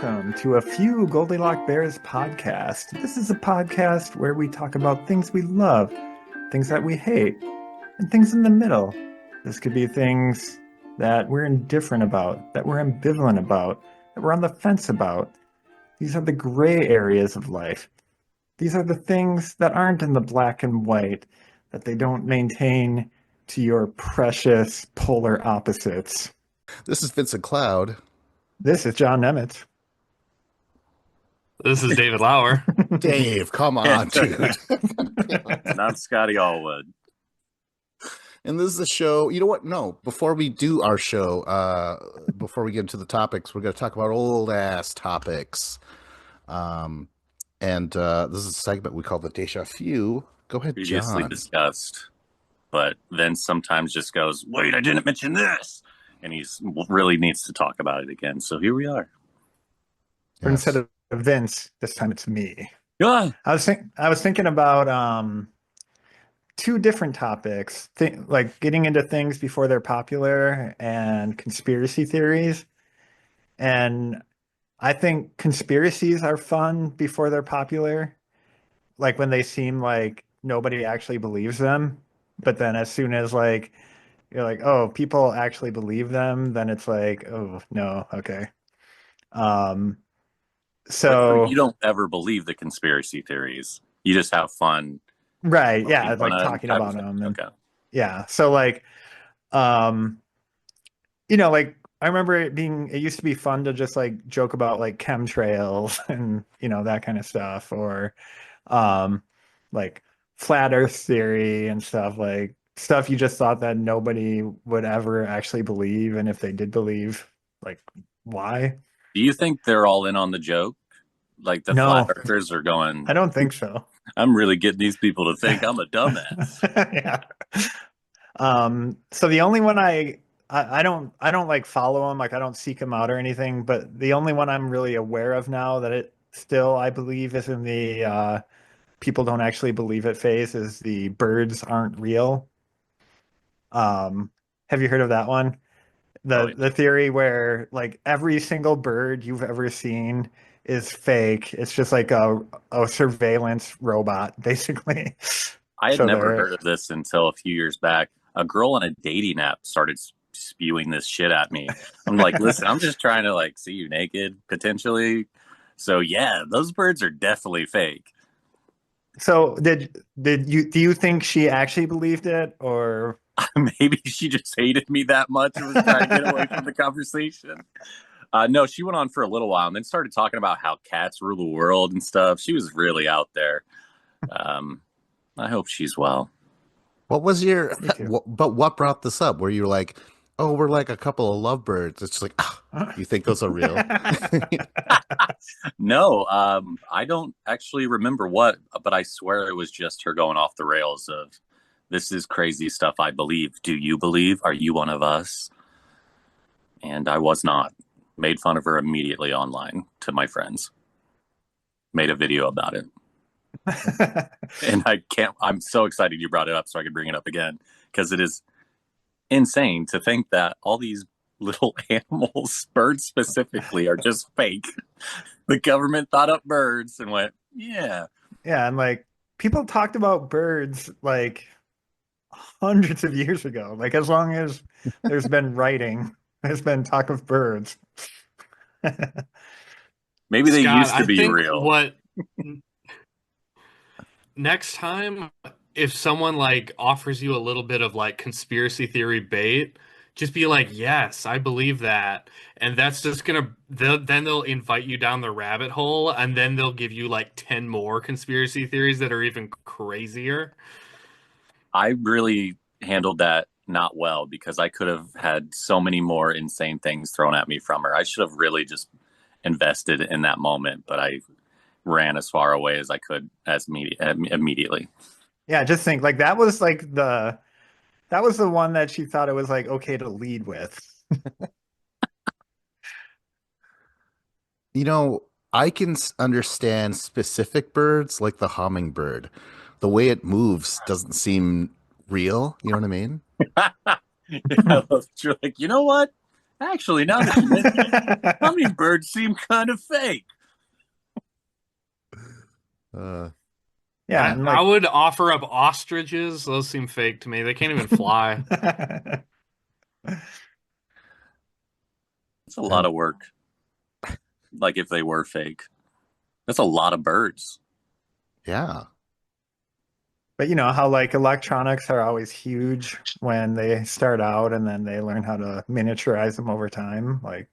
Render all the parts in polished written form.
welcome to a few Goldilock Bears podcast. This is a podcast where we talk about things we love, things that we hate, and things in the middle. This could be things that we're indifferent about, that we're ambivalent about, that we're on the fence about. These are the gray areas of life. These are the things that aren't in the black and white, that they don't maintain to your precious polar opposites. This is Vincent Cloud. This is John Nemitz. This is David Lauer. Dave, come on, dude. And I'm Scotty Allwood. And this is the show. You know what? No, before we do our show, before we get into the topics, we're going to talk about old ass topics. And this is a segment we call the Deja Vu. Go ahead, Previously John. discussed, but then sometimes just goes, wait, I didn't mention this. And he's really needs to talk about it again. So here we are. But instead of Vince, this time it's me. Yeah. I was thinking about two different topics, like getting into things before they're popular and conspiracy theories. And I think conspiracies are fun before they're popular, like when they seem like nobody actually believes them. But then as soon as like you're like, oh, people actually believe them, then it's like, oh no, okay. So you don't ever believe the conspiracy theories. You just have fun. Right, yeah, like Fun talking type about of thing. them. And, Okay. yeah, so like, like I remember it used to be fun to just like joke about like chemtrails and that kind of stuff, or like flat Earth theory and stuff, like stuff you just thought that nobody would ever actually believe, and if they did believe, like why? Do you think they're all in on the joke? Like the No. flat earthers are going, I don't think so. I'm really getting these people to think I'm a dumbass. Yeah. So the only one I don't like follow them, like I don't seek them out or anything, but the only one I'm really aware of now that it still I believe is in the people don't actually believe it phase is the birds aren't real. Have you heard of that one? The theory where like every single bird you've ever seen is fake. It's just like a surveillance robot, basically. I had So never they're- heard of this until a few years back. A girl on a dating app started spewing this shit at me. I'm like, listen, I'm just trying to like see you naked potentially. So yeah, those birds are definitely fake. So do you think she actually believed it, or Maybe she just hated me that much and was trying to get away from the conversation. No, she went on for a little while and then started talking about how cats rule the world and stuff. She was really out there. I hope she's well. What was your? Me too. What brought this up? Where you're like, oh, we're like a couple of lovebirds. It's like, you think those are real? No, I don't actually remember what, but I swear it was just her going off the rails of, this is crazy stuff I believe. Do you believe? Are you one of us? And I was not. Made fun of her immediately online to my friends. Made a video about it. And I'm so excited you brought it up so I could bring it up again, because it is insane to think that all these little animals, birds specifically, are just fake. The government thought up birds and went, yeah. Yeah, and like people talked about birds like hundreds of years ago. Like as long as there's been writing, there's been talk of birds. Maybe they Scott, used to I be think real. Next time, if someone like offers you a little bit of like conspiracy theory bait, just be like, yes, I believe that. And that's just then they'll invite you down the rabbit hole, and then they'll give you like 10 more conspiracy theories that are even crazier. I really handled that not well, because I could have had so many more insane things thrown at me from her. I should have really just invested in that moment, but I ran as far away as I could immediately. Yeah, just think like that was the one that she thought it was like okay to lead with. I can understand specific birds like the hummingbird. The way it moves doesn't seem real. You know what I mean? Yeah, you're like, you know what? Actually, now that you mention it, hummingbirds seem kind of fake. Uh, Yeah, I, and I like would offer up ostriches. Those seem fake to me. They can't even fly. It's a lot of work. Like if they were fake, that's a lot of birds. yeah. But you know how like electronics are always huge when they start out and then they learn how to miniaturize them over time. Like,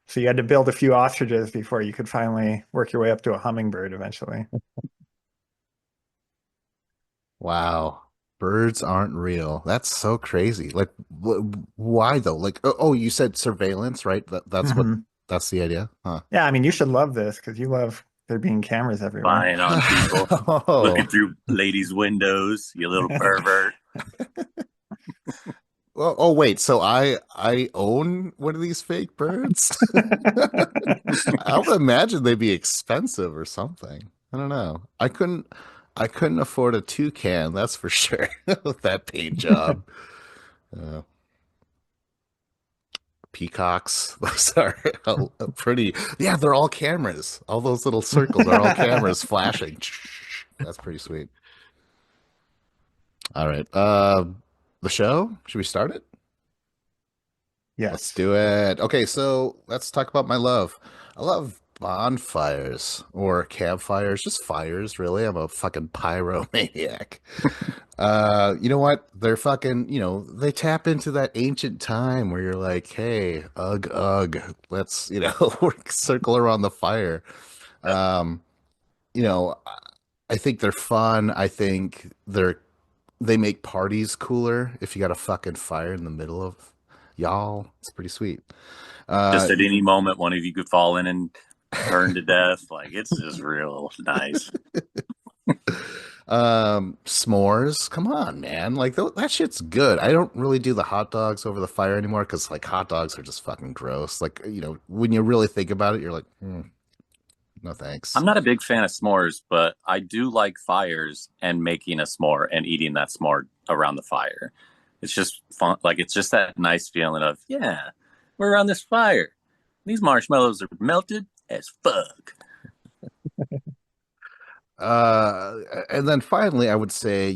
so you had to build a few ostriches before you could finally work your way up to a hummingbird eventually. Wow. Birds aren't real. That's so crazy. Like, why though? Like, oh, you said surveillance, right? Mhm. That's the idea, huh? Yeah, I mean, you should love this because you love there being cameras everywhere. Spying on people, looking Oh, through ladies' windows, you little pervert. well, oh wait. So I own one of these fake birds. I would imagine they'd be expensive or something. I don't know. I couldn't afford a toucan, that's for sure, with that paint job. Uh, Peacocks, those are pretty. Yeah, they're all cameras. All those little circles are all cameras flashing. That's pretty sweet. All right. The show. Should we start it? Let's Yes. do it. Okay, so let's talk about my love. I love bonfires or campfires, just fires, really. I'm a fucking pyromaniac. You know what? They're fucking, they tap into that ancient time where you're like, hey, ugh, ugh, let's, circle around the fire. Um, you know, I think they're fun. I think they make parties cooler if you got a fucking fire in the middle of y'all. It's pretty sweet. Just Uh, at any moment, one of you could fall in and burn to death. Like it's just real nice. S'mores, come on, man. Like that shit's good. I don't really do the hot dogs over the fire anymore because like hot dogs are just fucking gross. Like, when you really think about it, you're like, no thanks. I'm not a big fan of s'mores, but I do like fires and making a s'more and eating that s'more around the fire. It's just fun. Like it's just that nice feeling of, yeah, we're around this fire. These marshmallows are melted as fuck. And then finally, I would say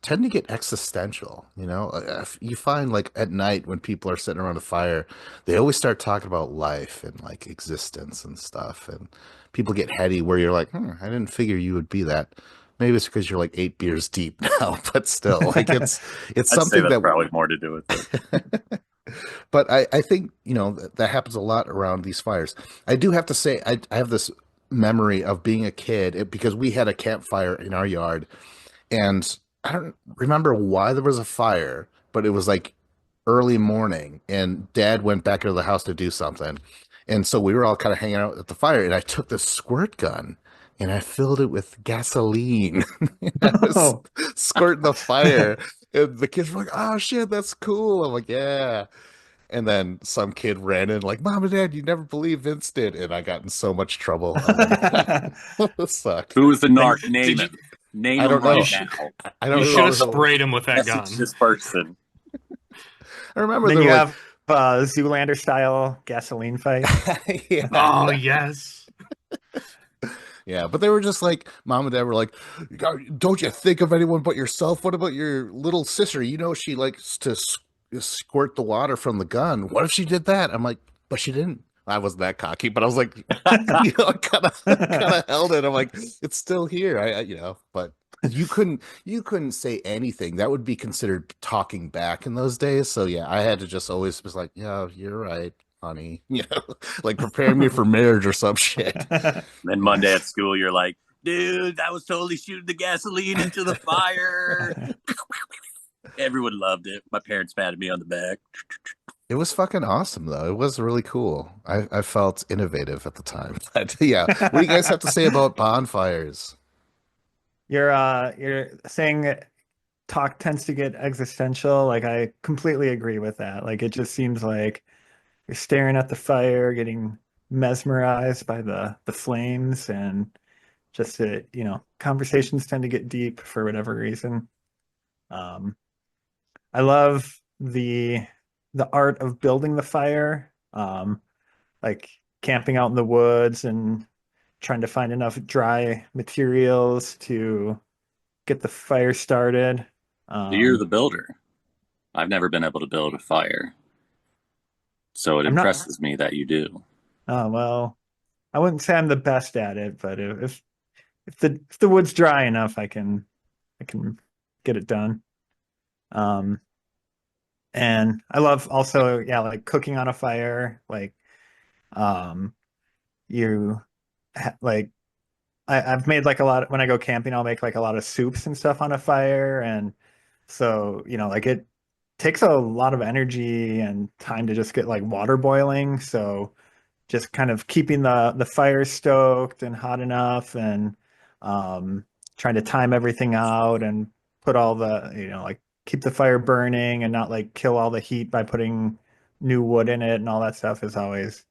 tend to get existential. If you find like at night when people are sitting around a fire, they always start talking about life and like existence and stuff, and people get heady. Where you're like, I didn't figure you would be that. Maybe it's because you're like 8 beers deep now, but still, like it's I'd say something that's that. probably more to do with it. But I think, that happens a lot around these fires. I do have to say, I have this memory of being a kid because we had a campfire in our yard, and I don't remember why there was a fire, but it was like early morning, and Dad went back into the house to do something. And so we were all kind of hanging out at the fire, and I took the squirt gun and I filled it with gasoline. I was Oh. squirting the fire. And the kids were like, "Oh shit, that's cool." I'm like, "Yeah." And then some kid ran in like, "Mom and Dad, you never believe Vince did," and I got in so much trouble. Oh my god, that sucked. Who was the Then narc? Name Did you? him. Name I him don't You right know. should. now. I You don't should know. have sprayed him with that Message gun. this person. I remember then they you were like, have Zoolander style gasoline fight. yeah, Oh yes. yeah. But they were just like, Mom and Dad were like, "Don't you think of anyone but yourself? What about your little sister? She likes to squirt the water from the gun. What if she did that?" I'm like, "But she didn't." I wasn't that cocky, but I was like, I kind of held it. I'm like, it's still here. But you couldn't say anything. That would be considered talking back in those days. So yeah, I had to just always was like, yeah, you're right, honey. Like preparing me for marriage or some shit. Then Monday at school, you're like, dude, I was totally shooting the gasoline into the fire. Everyone loved it. My parents patted me on the back. It was fucking awesome though. It was really cool. I felt innovative at the time. But yeah, what do you guys have to say about bonfires? You're saying that talk tends to get existential. Like I completely agree with that. Like it just seems like you're staring at the fire, getting mesmerized by the flames, and just conversations tend to get deep for whatever reason. Um, I love the the art of building the fire, like camping out in the woods and trying to find enough dry materials to get the fire started. You're the builder. I've never been able to build a fire, so it I'm not, impresses me that you do. oh, well, I wouldn't say I'm the best at it, but if the wood's dry enough, I can get it done. Um, and I love also, yeah, like cooking on a fire. Like, um, you like I've made like a lot when I go camping, I'll make like a lot of soups and stuff on a fire, and so like it takes a lot of energy and time to just get like water boiling. So just kind of keeping the fire stoked and hot enough, and um, trying to time everything out and put all the like keep the fire burning and not like kill all the heat by putting new wood in it and all that stuff is always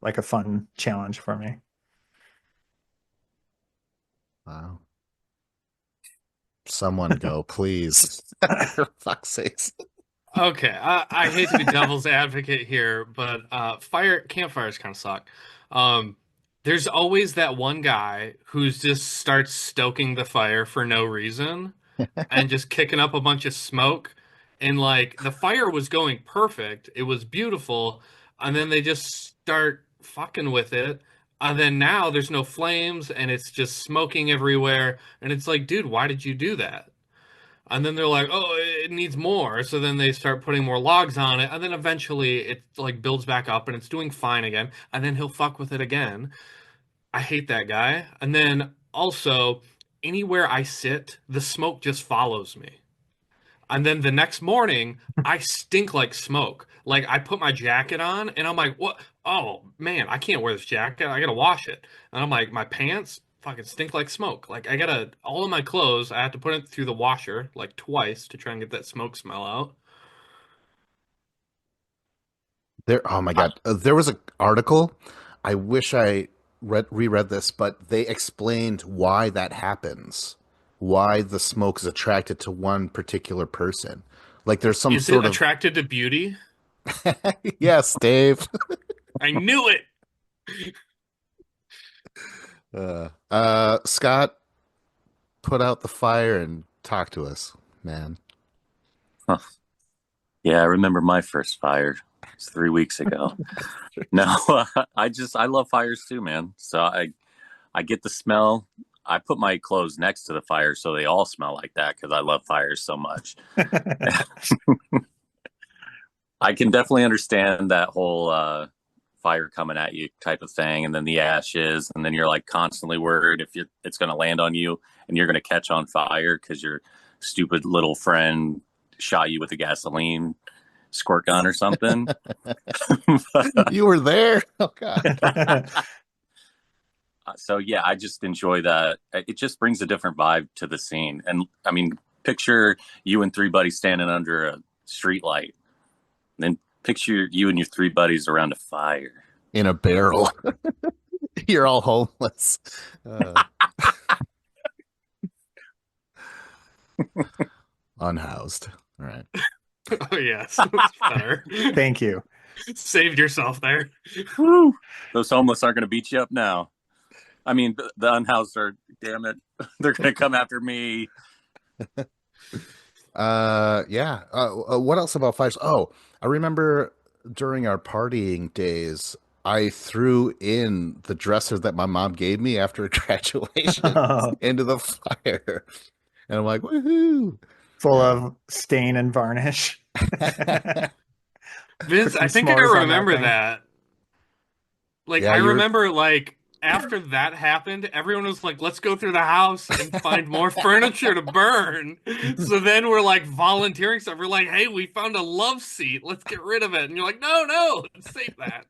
like a fun challenge for me. Wow. Someone go, please. For fuck's sakes. Okay, I hate to be devil's advocate here, but campfires kind of suck. Um, there's always that one guy who just starts stoking the fire for no reason and just kicking up a bunch of smoke. And like the fire was going perfect, it was beautiful, and then they just start fucking with it. And then now there's no flames and it's just smoking everywhere. And it's like, dude, why did you do that? And then they're like, oh, it needs more. So then they start putting more logs on it. And then eventually it like builds back up and it's doing fine again. And then he'll fuck with it again. I hate that guy. And then also, anywhere I sit, the smoke just follows me. And then the next morning, I stink like smoke. Like I put my jacket on and I'm like, what? Oh man, I can't wear this jacket. I gotta wash it. And I'm like, my pants fucking stink like smoke. Like I gotta, all of my clothes, I have to put it through the washer like twice to try and get that smoke smell out. Oh my God. There was an article. I wish I reread this, but they explained why that happens. Why the smoke is attracted to one particular person. Like there's some Is it sort of attracted to beauty? yes, Dave. I knew it. Scott, put out the fire and talk to us, man. Huh. Yeah, I remember my first fire. It's 3 weeks ago. No, I love fires too, man. So I get the smell. I put my clothes next to the fire so they all smell like that because I love fires so much. I can definitely understand that whole fire coming at you type of thing, and then the ashes, and then you're like constantly worried if it's going to land on you and you're going to catch on fire because your stupid little friend shot you with a gasoline squirt gun or something. You were there? Oh God. So yeah, I just enjoy that. It just brings a different vibe to the scene. And I mean, picture you and three buddies standing under a street light. Then picture you and your three buddies around a fire. In a barrel. You're all homeless. Unhoused. All right. Oh yes, that's better. Thank you. Saved yourself there. Woo! Those homeless aren't going to beat you up now. I mean, the unhoused are, damn it. They're going to come after me. Yeah. What else about fires? Oh, I remember during our partying days, I threw in the dresser that my mom gave me after graduation into the fire. And I'm like, woohoo. Full Yeah. of stain and varnish. Vince, I think I remember that. Like, Yeah, I remember, like, after that happened, everyone was like, let's go through the house and find more furniture to burn. So then we're, like, volunteering stuff. We're like, hey, we found a love seat. Let's get rid of it. And you're like, no, save that.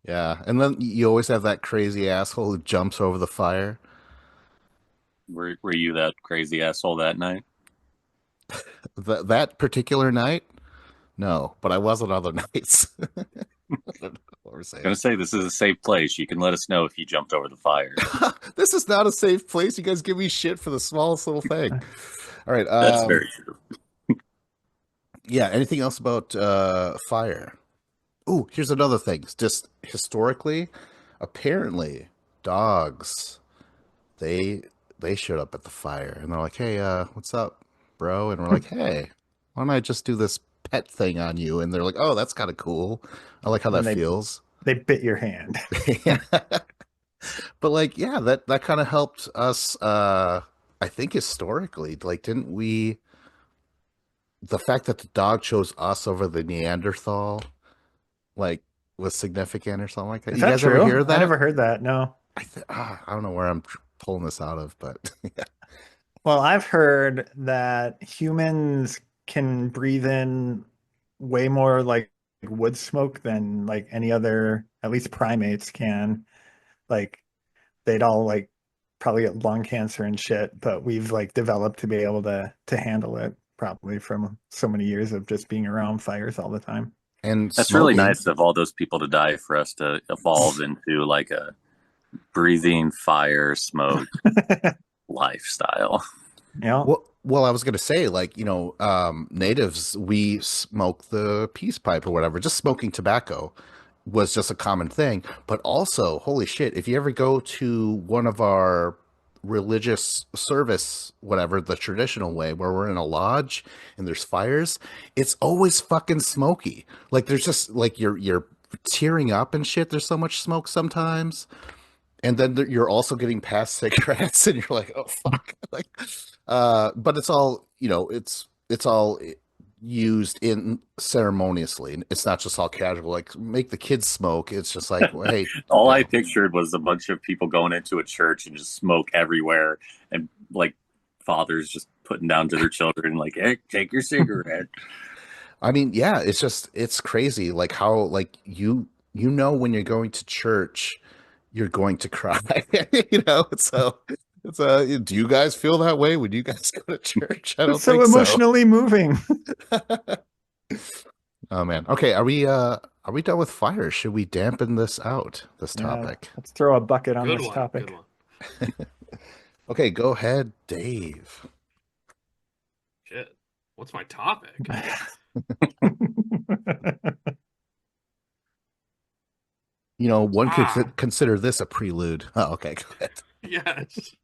Yeah. And then you always have that crazy asshole who jumps over the fire. Were you that crazy asshole that night? That particular night? No, but I was on other nights. What we're saying. I'm going to say this is a safe place. You can let us know if you jumped over the fire. This is not a safe place. You guys give me shit for the smallest little thing. All right. That's very true. Yeah. Anything else about fire? Oh, here's another thing. Just historically, apparently, dogs they they showed up at the fire and they're like, "Hey, what's up, bro?" And we're like, "Hey, why don't I just do this pet thing on you?" And they're like, "Oh, that's kind of cool. I like how And that feels." they bit your hand. Yeah. But like, yeah, that kind of helped us. I think historically, like, didn't we? The fact that the dog chose us over the Neanderthal, like, was significant or something like that. Is You that guys ever true? hear I that? never heard that. No. I don't know where I'm pulling this out of, but yeah. Well, I've heard that humans can breathe in way more like wood smoke than like any other, at least primates can. Like they'd all like probably get lung cancer and shit, but we've like developed to be able to handle it probably from so many years of just being around fires all the time. And That's really smoking. nice of all those people to die for us to evolve into like a breathing fire smoke lifestyle. Yeah. Well, I was gonna say, like, natives, we smoke the peace pipe or whatever. Just smoking tobacco was just a common thing. But also, holy shit, if you ever go to one of our religious service, whatever, the traditional way, where we're in a lodge and there's fires, it's always fucking smoky. Like there's just like you're tearing up and shit. There's so much smoke sometimes. And then you're also getting past cigarettes and you're like, oh fuck. Like but it's all, it's all used in ceremoniously. It's not just all casual, like make the kids smoke. It's just like, well, hey, All you I know. pictured was a bunch of people going into a church and just smoke everywhere, and like fathers just putting down to their children, like, "Hey, take your cigarette." I mean, yeah, it's crazy like how like when you're going to church, you're going to cry. So do you guys feel that way when you guys go to church? I It's don't so think so. emotionally moving. Oh man. Okay, are we done with fire? Should we dampen this out, this Yeah, topic? let's throw a bucket on Good this one. Good topic. one. Okay, go ahead, Dave. Shit. What's my topic? One could Ah, consider this a prelude. Oh, okay, go ahead. yes.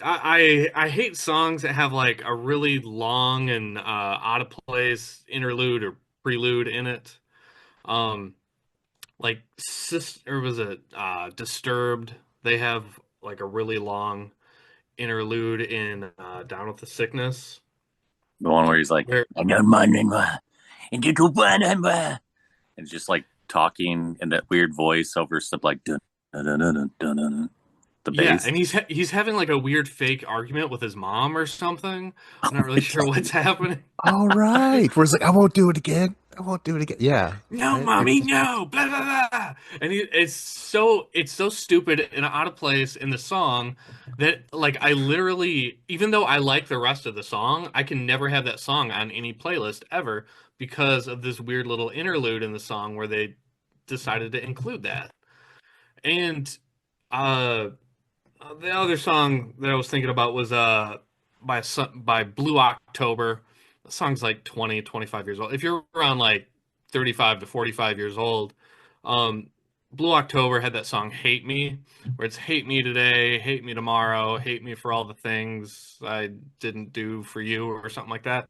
I hate songs that have like a really long and out of place interlude or prelude in it. Um, like or was it Disturbed? They have like a really long interlude in Down with the Sickness. The one where he's like, Where "I don't mind anymore, and you don't mind anymore," and just like talking in that weird voice over stuff like dun, dun, dun, dun, dun, dun, dun, the yeah, bass. and he's having like a weird fake argument with his mom or something. Oh I'm not really my sure God. what's happening. All right. Where it's like, I won't do it again. I won't do it again. Yeah. No, mommy, no, blah blah blah. And it's so stupid and out of place in the song that like I literally, even though I like the rest of the song, I can never have that song on any playlist ever because of this weird little interlude in the song where they decided to include that. And uh the other song that I was thinking about was by Blue October. The song's like 20, 25 years old. If you're around like 35 to 45 years old, um Blue October had that song Hate Me, where it's hate me today, hate me tomorrow, hate me for all the things I didn't do for you or something like that.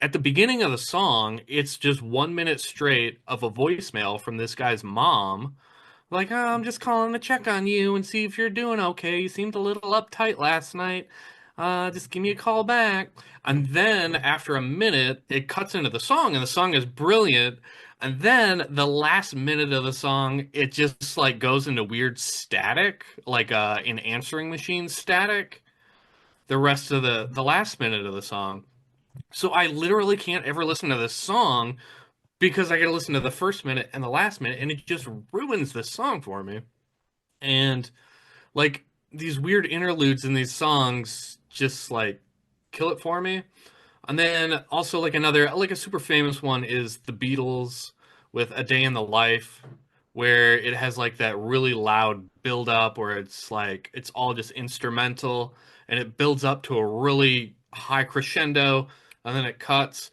At the beginning of the song, it's just 1 minute straight of a voicemail from this guy's mom like, oh, I'm just calling to check on you and see if you're doing okay. You seemed a little uptight last night. Just give me a call back. And then after a minute, it cuts into the song, and the song is brilliant. And then the last minute of the song, it just like goes into weird static, like an answering machine static. The rest of the last minute of the song. So I literally can't ever listen to this song because I got to listen to the first minute and the last minute, and it just ruins the song for me. And like these weird interludes in these songs just like kill it for me. And then also like another like a super famous one is the Beatles with A Day in the Life, where it has like that really loud build up where it's like it's all just instrumental and it builds up to a really high crescendo and then it cuts.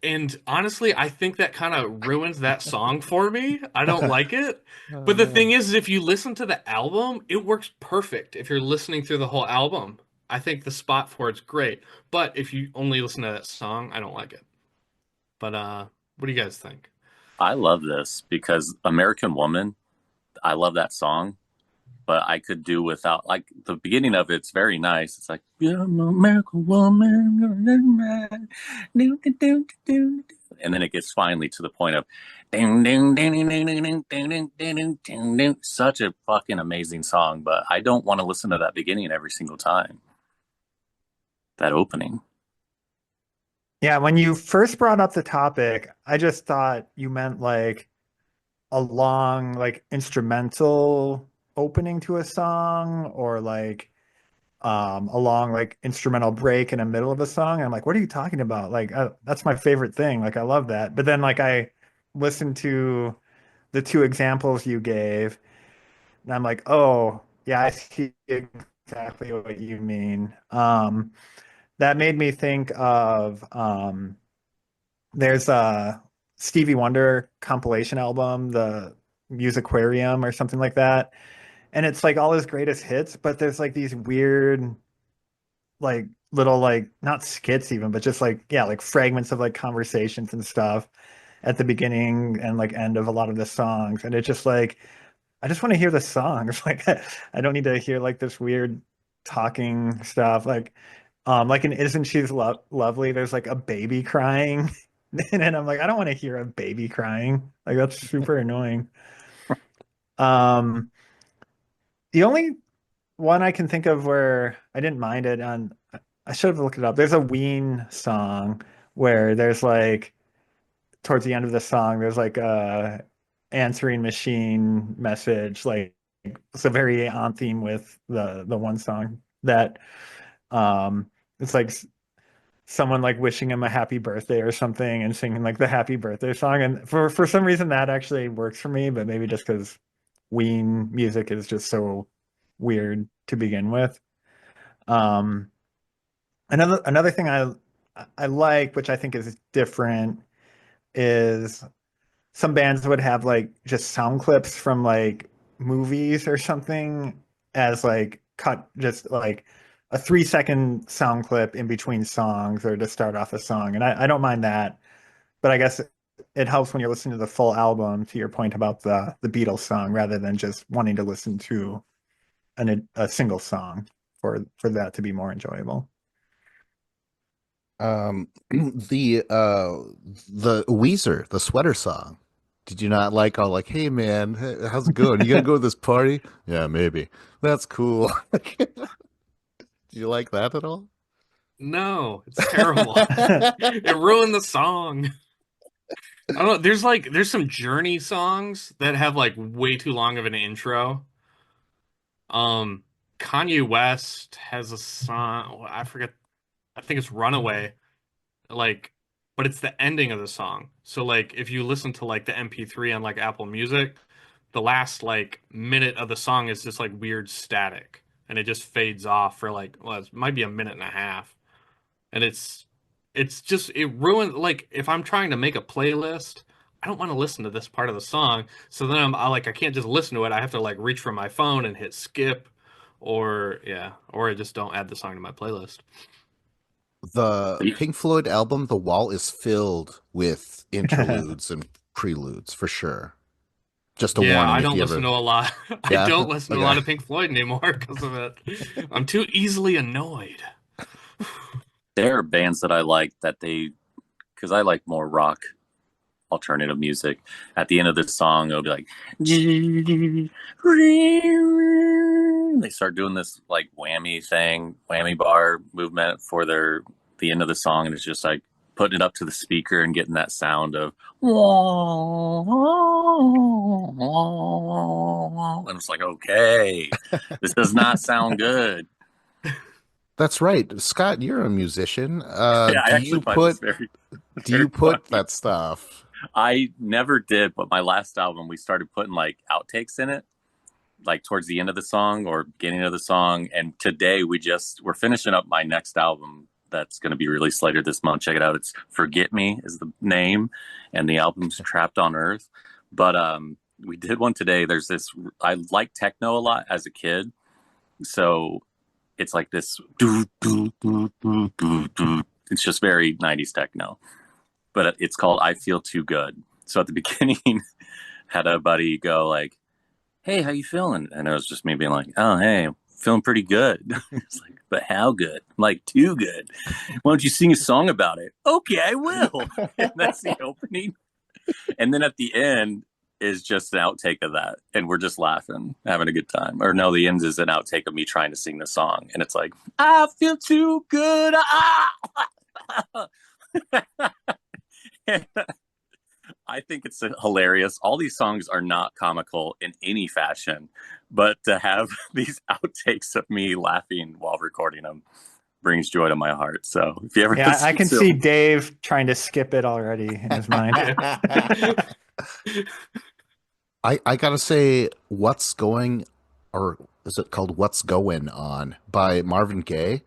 And honestly, I think that kind of ruins that song for me. I don't like it. Oh But the thing man. is, if you listen to the album, it works perfect if you're listening through the whole album. I think the spot for it's great. But if you only listen to that song, I don't like it. But what do you guys think? I love this because American Woman, I love that song, but I could do without like the beginning of it's very nice. It's like, "Yeah, I'm an American woman, you're a man." Do, do, do, do, do. And then it gets finally to the point of ding ding ding ding ding ding ding ding ding ding ding ding. Such a fucking amazing song, but I don't want to listen to that beginning every single time. That opening. Yeah, when you first brought up the topic, I just thought you meant like a long, like instrumental opening to a song or like a long like instrumental break in the middle of a song. And I'm like, what are you talking about? Like that's my favorite thing. Like I love that. But then like I listened to the two examples you gave, and I'm like, oh, yeah, I see exactly what you mean. That made me think of there's a Stevie Wonder compilation album, the Musicarium or something like that. And it's like all his greatest hits, but there's like these weird, like little, like not skits even, but just like, yeah, like fragments of like conversations and stuff at the beginning and like end of a lot of the songs. And it's just like, I just want to hear the songs. Like I don't need to hear like this weird talking stuff. Like in Isn't She Lovely? There's like a baby crying. And I'm like, I don't want to hear a baby crying. Like that's super annoying. Um, the only one I can think of where I didn't mind it on, I should have looked it up. There's a Ween song where there's like towards the end of the song, there's like a answering machine message, like it's a very on theme with the one song that it's like someone like wishing him a happy birthday or something and singing like the happy birthday song. And for some reason that actually works for me, but maybe just because Ween music is just so weird to begin with. Um, another thing I like, which I think is different, is some bands would have like just sound clips from like movies or something as like cut just like a 3 second sound clip in between songs or to start off a song. And I don't mind that, but I guess it helps when you're listening to the full album, to your point about the Beatles song, rather than just wanting to listen to a single song for that to be more enjoyable. The Weezer, the sweater song. Did you not like all like, hey man, how's it going? You gonna go to this party? Yeah, maybe. That's cool. Did you like that at all? No, it's terrible. It ruined the song. I don't know. There's some Journey songs that have like way too long of an intro. Um, Kanye West has a song. I forget. I think it's Runaway. Like, but it's the ending of the song. So like, if you listen to like the MP3 on like Apple Music, the last like minute of the song is just like weird static, and it just fades off for like, well, it might be a minute and a half, and it's just it ruined. Like, if I'm trying to make a playlist, I don't want to listen to this part of the song. So then I can't just listen to it. I have to like reach for my phone and hit skip, or yeah, or I just don't add the song to my playlist. The Pink Floyd album, The Wall, is filled with interludes and preludes for sure. Just a Yeah, warning I if don't you listen ever. to a lot. I Yeah. don't listen to a Okay. lot of Pink Floyd anymore because of it. I'm too easily annoyed. There are bands that I like that because I like more rock alternative music. At the end of the song, it'll be like, they start doing this like whammy thing, whammy bar movement for the end of the song, and it's just like putting it up to the speaker and getting that sound of, and it's like, okay, this does not sound good. That's right. Scott, you're a musician. Yeah, I actually find this very, Do very you put funny. that stuff? I never did, but my last album, we started putting like outtakes in it, like towards the end of the song or beginning of the song. And today we're finishing up my next album that's going to be released later this month. Check it out. It's Forget Me is the name, and the album's Trapped on Earth. But we did one today. There's this. I like techno a lot as a kid, so it's like this. It's just very 90s techno, but it's called I Feel Too Good. So at the beginning, had a buddy go like, "Hey, how you feeling?" And it was just me being like, "Oh, hey, feeling pretty good." It's like, "But how good?" I'm like, "Too good." "Why don't you sing a song about it?" "Okay, I will." And that's the opening. And then at the end is just an outtake of that. And we're just laughing, having a good time. Or no, the end is an outtake of me trying to sing the song. And it's like, I feel too good. I think it's hilarious. All these songs are not comical in any fashion, but to have these outtakes of me laughing while recording them brings joy to my heart. So if you ever Yeah, I listen can to see them, Dave trying to skip it already in his mind. I gotta say, What's Going, or is it called What's Going On by Marvin Gaye?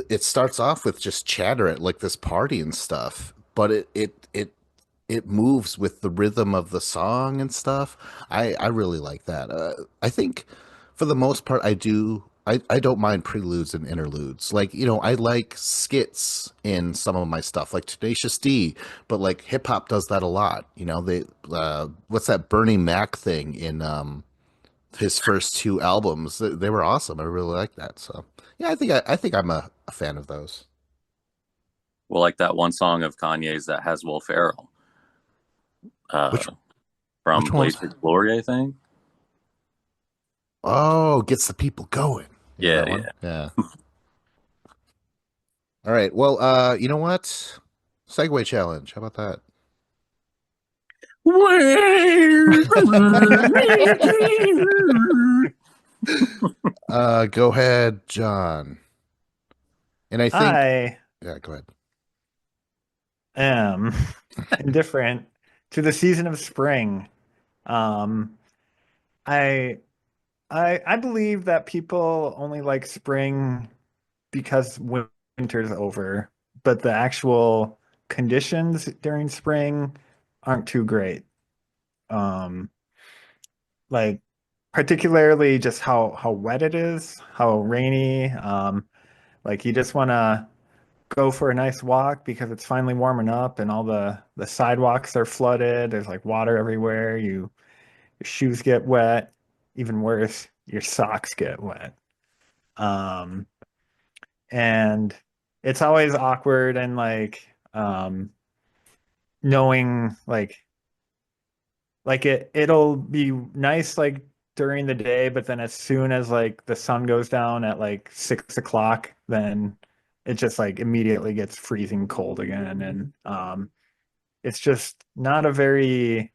It starts off with just chatter at like this party and stuff, but it moves with the rhythm of the song and stuff. I really like that. I think for the most part, I don't mind preludes and interludes. Like, I like skits in some of my stuff, like Tenacious D, but like hip hop does that a lot. What's that Bernie Mac thing in his first two albums? They were awesome. I really like that. So yeah, I think I'm a fan of those. well, like that one song of Kanye's that has Will Ferrell Which from which ones? Blazing Glory, I think. Oh, gets the people going. Yeah, Yeah, that one. yeah. Yeah. All right. Well, you know what? Segway challenge. How about that? Go ahead, John. And I think, I yeah, go ahead. am indifferent to the season of spring. Um, I I believe that people only like spring because winter's over, but the actual conditions during spring aren't too great. Um, like particularly just how wet it is, how rainy. Like you just want to go for a nice walk because it's finally warming up and all the sidewalks are flooded. There's like water everywhere. Your shoes get wet. Even worse, your socks get wet. Um, and it's always awkward and like knowing like it'll be nice like during the day, but then as soon as like the sun goes down at like 6 o'clock, then it just like immediately gets freezing cold again. And it's just not a very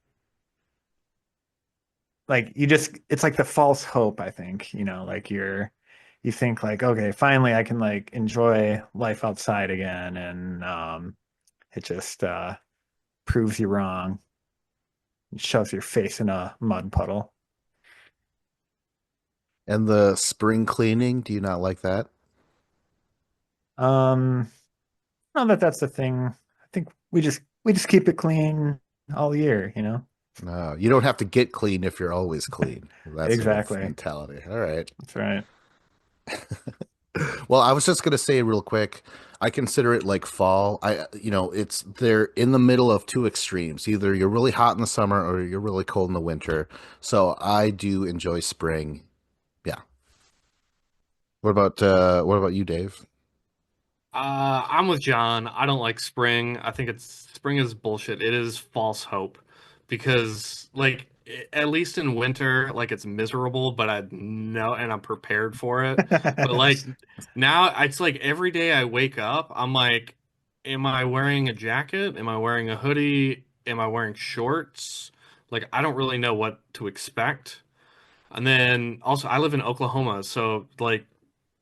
like it's like the false hope, I think, like you think like, okay, finally I can like enjoy life outside again, and it just proves you wrong. It shoves your face in a mud puddle. And the spring cleaning, do you not like that? Um, not that that's the thing. I think we just keep it clean all year. No, you don't have to get clean if you're always clean. That sort of Exactly. mentality. All right. That's right. Well, I was just gonna say real quick, I consider it like fall. They're in the middle of two extremes. Either you're really hot in the summer or you're really cold in the winter. So I do enjoy spring. Yeah. What about you, Dave? I'm with John. I don't like spring. I think it's spring is bullshit. It is false hope because like at least in winter, like it's miserable, but I know and I'm prepared for it. But like now it's like every day I wake up, I'm like, am I wearing a jacket? Am I wearing a hoodie? Am I wearing shorts? Like I don't really know what to expect. And then also I live in Oklahoma, so like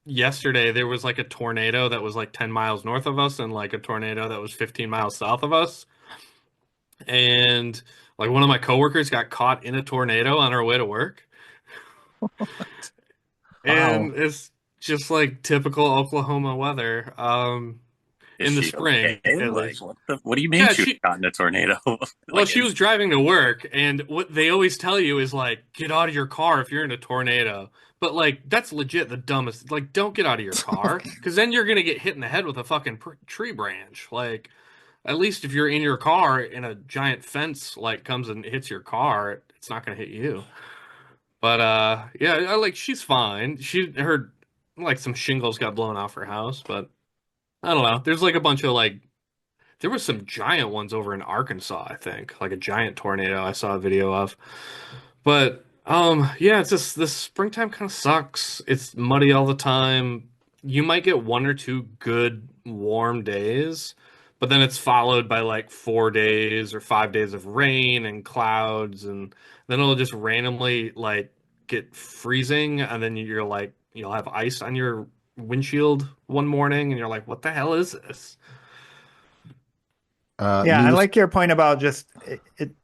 yesterday there was like a tornado that was like 10 miles north of us and like a tornado that was 15 miles south of us. And like one of my coworkers got caught in a tornado on our way to work. Wow. And it's just like typical Oklahoma weather. Is In the she spring, okay? at Like, least. what do you mean Yeah, she was caught in a tornado? well, Like, she was driving to work, and what they always tell you is like, get out of your car if you're in a tornado. But like, that's legit the dumbest. Like, don't get out of your car, because then you're gonna get hit in the head with a fucking tree branch. Like, at least if you're in your car and a giant fence like comes and hits your car, it's not gonna hit you. But yeah, like she's fine. She her like some shingles got blown off her house, but I don't know. There's like a bunch of like there was some giant ones over in Arkansas, I think, like a giant tornado I saw a video of. But yeah, it's just this springtime kind of sucks. It's muddy all the time. You might get one or two good warm days, but then it's followed by like 4 days or 5 days of rain and clouds, and then it'll just randomly like get freezing, and then you're like you'll have ice on your windshield one morning, and you're like, what the hell is this? Yeah, I News. like your point about just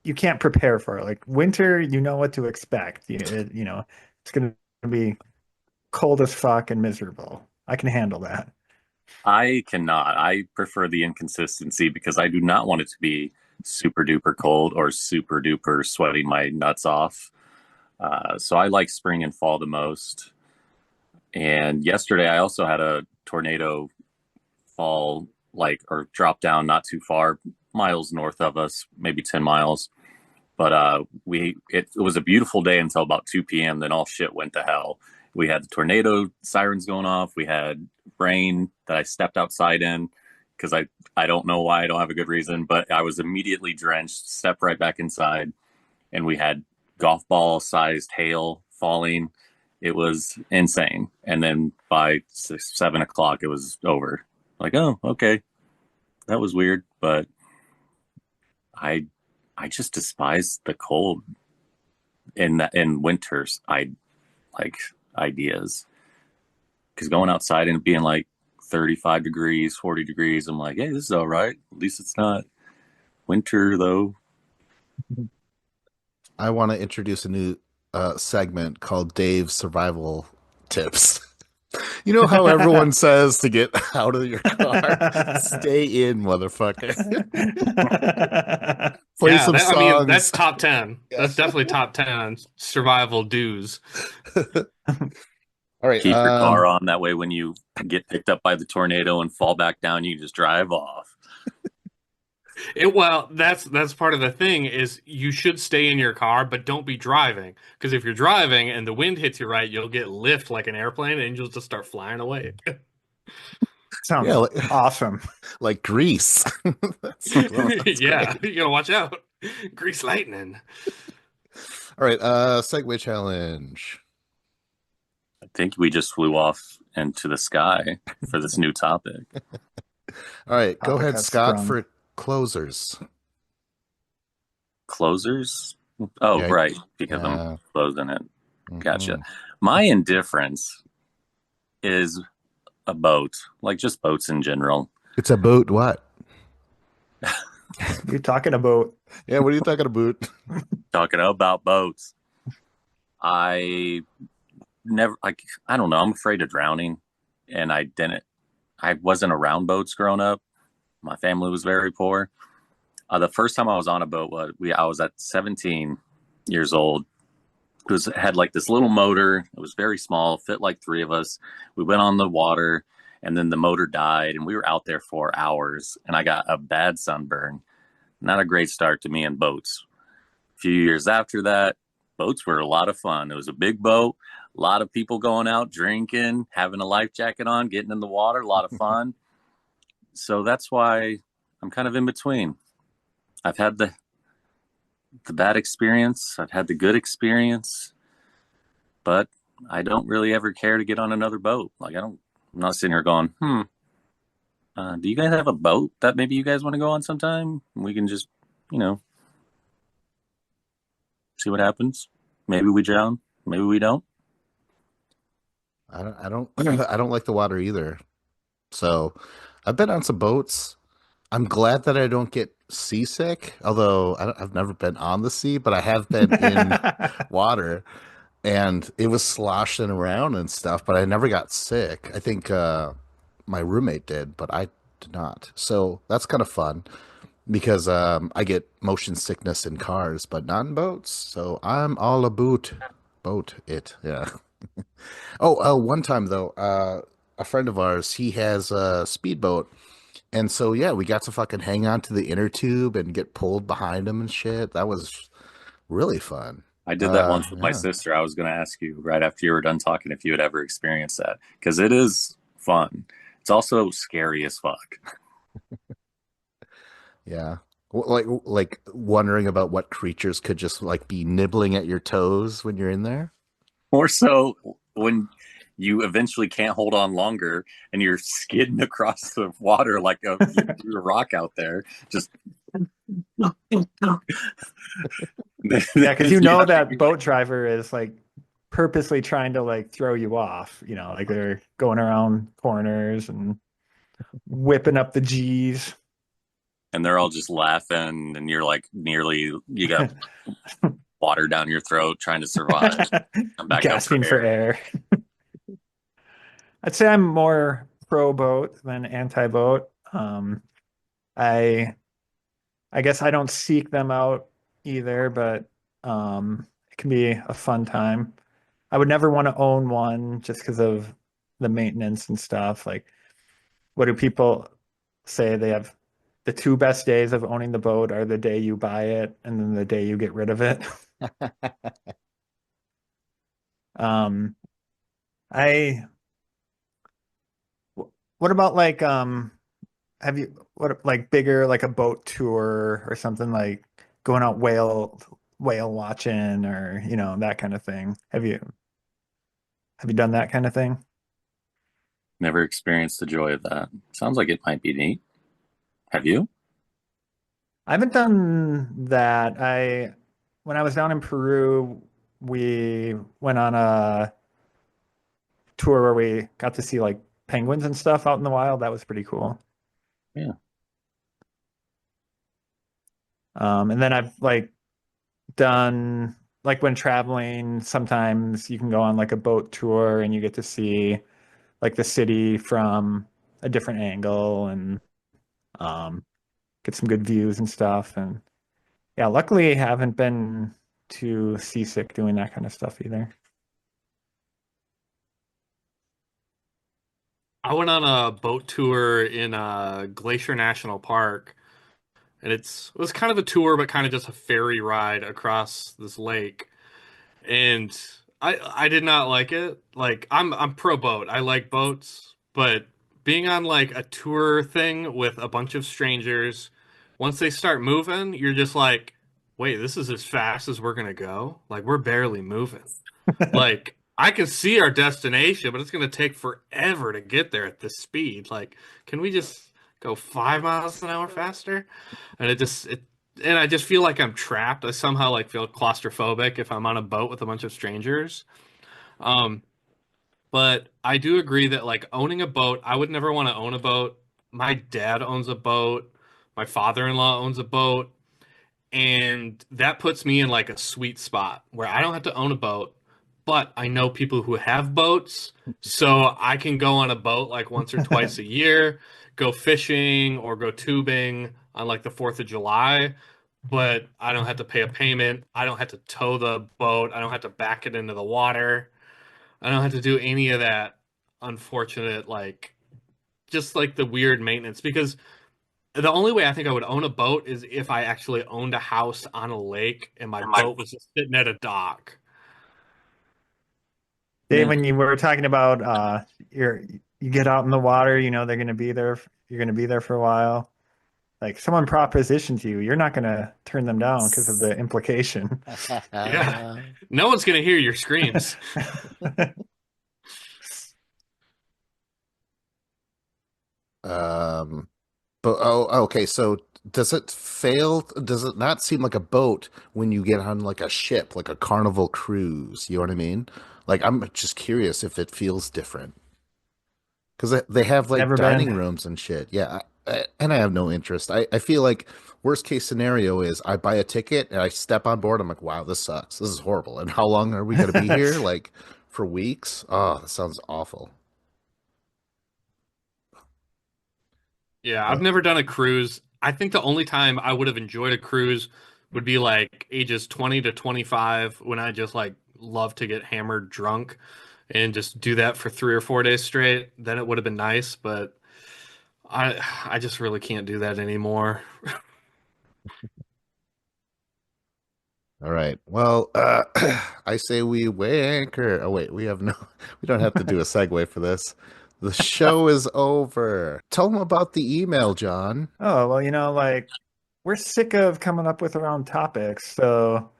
you can't prepare for it. Like winter, you know what to expect. It's going to be cold as fuck and miserable. I can handle that. I cannot. I prefer the inconsistency because I do not want it to be super duper cold or super duper sweating my nuts off. So I like spring and fall the most. And yesterday I also had a tornado fall like or drop down not too far, miles north of us, maybe 10 miles. But it was a beautiful day until about 2 p.m. Then all shit went to hell. We had the tornado sirens going off. We had rain that I stepped outside in because I don't know why. I don't have a good reason, but I was immediately drenched, stepped right back inside, and we had golf ball sized hail falling. It was insane. And then by 7 o'clock, it was over. Like, oh, okay, that was weird, but I I just despise the cold in winters. I like ideas because going outside and being like 35 degrees, 40 degrees, I'm like, hey, this is all right. At least it's not winter though. I want to introduce a new segment called Dave's Survival Tips. You know how everyone says to get out of your car? Stay in, motherfucker. Play Yeah, some I mean, that's songs. top 10. Yeah. That's definitely top 10 survival do's. All right. Keep your car on. That way, when you get picked up by the tornado and fall back down, you just drive off. Well, that's part of the thing is you should stay in your car, but don't be driving. Because if you're driving and the wind hits you right, you'll get lift like an airplane and you'll just start flying away. Sounds Yeah, like, awesome. like Grease. That's Yeah, great. you gotta watch out. Grease lightning. All right. Segway challenge. I think we just flew off into the sky for this new topic. All right. Go Topic ahead, has Scott, sprung. for closers. Closers? Oh, Yeah. right, because Yeah. I'm closing it. Gotcha. Mhm. My indifference is a boat, like just boats in general. It's about what? You're talking about Yeah, what are you talking about? Talking about boats. I never like I don't know, I'm afraid of drowning and I wasn't around boats growing up. My family was very poor. The first time I was on a boat I was at 17 years old. It had like this little motor. It was very small, fit like three of us. We went on the water and then the motor died and we were out there for hours and I got a bad sunburn. Not a great start to me in boats. A few years after that, boats were a lot of fun. It was a big boat, a lot of people going out drinking, having a life jacket on, getting in the water, a lot of fun. So that's why I'm kind of in between. I've had the bad experience, I've had the good experience, but I don't really ever care to get on another boat. I'm not sitting here going, do you guys have a boat that maybe you guys want to go on sometime? We can just, see what happens. Maybe we drown, maybe we don't. I don't I don't like the water either. So I've been on some boats. I'm glad that I don't get seasick, although I've never been on the sea, but I have been in water. and it was sloshing around and stuff, but I never got sick. I think my roommate did, but I did not. So that's kind of fun because I get motion sickness in cars, but not in boats. So I'm all about boat it. Yeah. Oh, one time though, a friend of ours, he has a speedboat. And so, yeah, we got to fucking hang on to the inner tube and get pulled behind him and shit. That was really fun. I did that once with my Yeah. sister. I was going to ask you right after you were done talking if you had ever experienced that because it is fun. It's also scary as fuck. Yeah. Like wondering about what creatures could just like be nibbling at your toes when you're in there. More so when you eventually can't hold on longer and you're skidding across the water like a rock out there. Just Yeah, because you know yeah, that boat driver is like purposely trying to like throw you off, like they're going around corners and whipping up the G's. and they're all just laughing, and you're like nearly you got water down your throat trying to survive. I'm back up for Gasping for air. air. I'd say I'm more pro boat than anti boat. I I guess I don't seek them out either, but it can be a fun time. I would never want to own one just because of the maintenance and stuff. Like, what do people say? They have the two best days of owning the boat are the day you buy it and then the day you get rid of it. Um, I what about like have you what like bigger like a boat tour or something like going out whale watching or that kind of thing? Have you done that kind of thing? Never experienced the joy of that. Sounds like it might be neat. Have you? I haven't done that. I When I was down in Peru, we went on a tour where we got to see like penguins and stuff out in the wild. That was pretty cool. Yeah. And then I've like done like when traveling, sometimes you can go on like a boat tour and you get to see like the city from a different angle and um, get some good views and stuff. And yeah, luckily I haven't been too seasick doing that kind of stuff either. I went on a boat tour in Glacier National Park, and it was kind of a tour, but kind of just a ferry ride across this lake. And I did not like it. Like I'm pro boat. I like boats, but being on like a tour thing with a bunch of strangers, once they start moving, you're just like, wait, this is as fast as we're gonna go? Like we're barely moving. Like I can see our destination, but it's gonna take forever to get there at this speed. Like, can we just go 5 miles an hour faster? And and I just feel like I'm trapped. I somehow like feel claustrophobic if I'm on a boat with a bunch of strangers. Um, but I do agree that like owning a boat, I would never want to own a boat. My dad owns a boat. My father-in-law owns a boat. And that puts me in like a sweet spot where I don't have to own a boat, but I know people who have boats. So I can go on a boat like once or twice a year, go fishing or go tubing on like the 4th of July, but I don't have to pay a payment. I don't have to tow the boat. I don't have to back it into the water. I don't have to do any of that unfortunate, like, just like the weird maintenance because the only way I think I would own a boat is if I actually owned a house on a lake and my boat was just sitting at a dock. Dave, Yeah. when you were talking about you get out in the water, they're gonna be there, you're gonna be there for a while. Like someone propositions you, you're not gonna turn them down because of the implication. Yeah. No one's going to hear your screams. Um, but okay. So does it fail? Does it not seem like a boat when you get on like a ship, like a Carnival cruise? You know what I mean? Like I'm just curious if it feels different because they have like Never been. dining rooms and shit. Yeah, and I have no interest. I feel like worst case scenario is I buy a ticket and I step on board. I'm like, wow, this sucks. This is horrible. And how long are we going to be here? Like for weeks? Oh, that sounds awful. Yeah, I've But never done a cruise. I think the only time I would have enjoyed a cruise would be like ages 20 to 25 when I just like love to get hammered drunk and just do that for 3 or 4 days straight. Then it would have been nice, but I just really can't do that anymore. all right. Well, I say we weigh anchor. Oh wait, we have no. We don't have to do a segue for this. The show is over. Tell them about the email, John. Oh, well, like we're sick of coming up with our own topics, so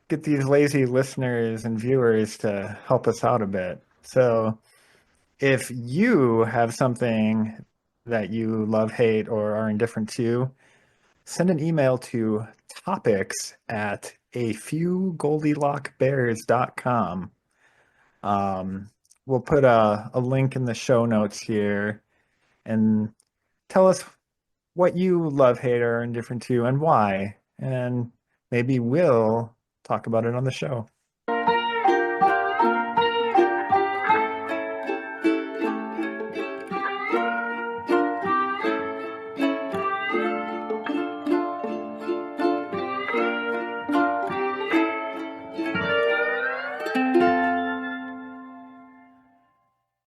get these lazy listeners and viewers to help us out a bit. So if you have something that you love, hate, or are indifferent to, send an email to topics@afewgoldilockbears.com. We'll put a link in the show notes here and tell us what you love, hate, or are indifferent to and why. And maybe we'll talk about it on the show.